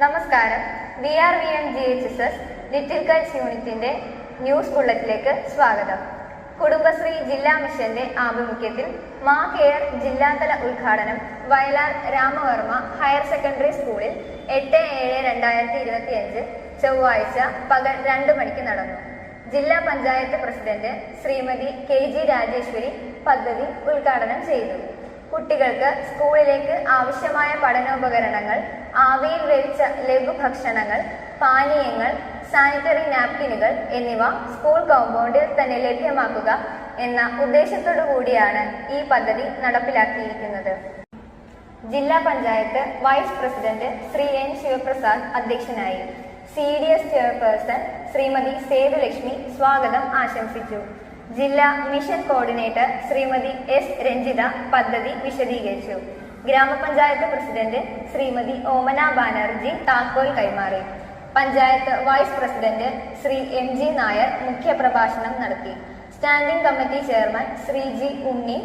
നമസ്കാരം. VRVM-GHSS little Kites യൂണിറ്റിന്റെ news ബുള്ളറ്റിലേക്ക് സ്വാഗതം. കുടുംബശ്രീ ജില്ലാ മിഷന്റെ ആഭിമുഖ്യത്തിൽ മാ കെയർ ജില്ലാതല ഉദ്ഘാടനം വയലാർ രാമവർമ്മ ഹയർ സെക്കൻഡറി സ്കൂളിൽ 8/7/2025 ചൊവ്വാഴ്ച പകൽ 2 മണിക്ക് നടന്നു. ജില്ലാ പഞ്ചായത്ത് പ്രസിഡന്റ് ശ്രീമതി KG രാജേശ്വരി പദ്ധതി ഉദ്ഘാടനം ചെയ്തു. കുട്ടികൾക്ക് സ്കൂളിലേക്ക് ആവശ്യമായ പഠനോപകരണങ്ങൾ, ആവിയിൽ വേവിച്ച ലഘുഭക്ഷണങ്ങൾ, പാനീയങ്ങൾ, സാനിറ്ററി നാപ്കിനുകൾ എന്നിവ സ്കൂൾ കോമ്പൗണ്ടിൽ തന്നെ ലഭ്യമാക്കുക എന്ന ഉദ്ദേശത്തോടു കൂടിയാണ് ഈ പദ്ധതി നടപ്പിലാക്കിയിരിക്കുന്നത്. ജില്ലാ panchayat vice president Shri N Sivaprasad അധ്യക്ഷനായി. CDS ചെയർപേഴ്സൺ ശ്രീമതി സേതുലക്ഷ്മി സ്വാഗതം ആശംസിച്ചു. ജില്ലാ mission coordinator Shrimati S Ranjitha പദ്ധതി വിശദീകരിച്ചു. ഗ്രാമപഞ്ചായത്ത് പ്രസിഡന്റ് ശ്രീമതി ഓമന ബാനർജി താക്കോൽ കൈമാറി. Panchayat vice president Shri MG Nair മുഖ്യപ്രഭാഷണം നടത്തി. Standing committee chairman Shri G Unni,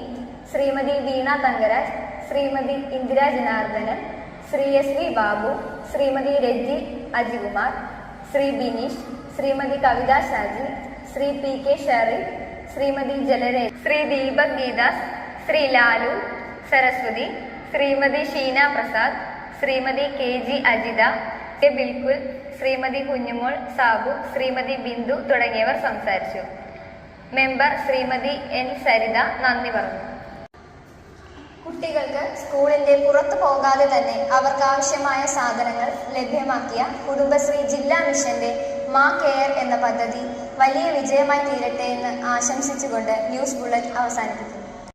Shrimati Veena Thankaraj, Shrimati Indira Janardhanan, Shri SV Babu, Shrimati Reji Ajikumar, Shri Bineesh, Shrimati Kavitha Shaji, Shri PK Sherif, Shrimati ജലരേ, ശ്രീ ദീപക് ഗീതാസ്, ശ്രീ ലാലു സരസ്വതി, ശ്രീമതി ഷീന പ്രസാദ്, ശ്രീമതി KG അജിത, ബിൽകുൽ, ശ്രീമതി കുഞ്ഞുമോൾ സാബു, ശ്രീമതി ബിന്ദു തുടങ്ങിയവർ സംസാരിച്ചു. മെമ്പർ ശ്രീമതി N സരിത നന്ദി പറഞ്ഞു. കുട്ടികൾക്ക് സ്കൂളിന്റെ പുറത്തു പോകാതെ തന്നെ അവർക്ക് ആവശ്യമായ സാധനങ്ങൾ ലഭ്യമാക്കിയ കുടുംബശ്രീ ജില്ലാ മിഷന്റെ മാ കെയർ എന്ന പദ്ധതി വലിയ വിജയമായി തീരട്ടെ എന്ന് ആശംസിച്ചുകൊണ്ട് ന്യൂസ് ബുള്ളറ്റ് അവസാനിപ്പിക്കുന്നു.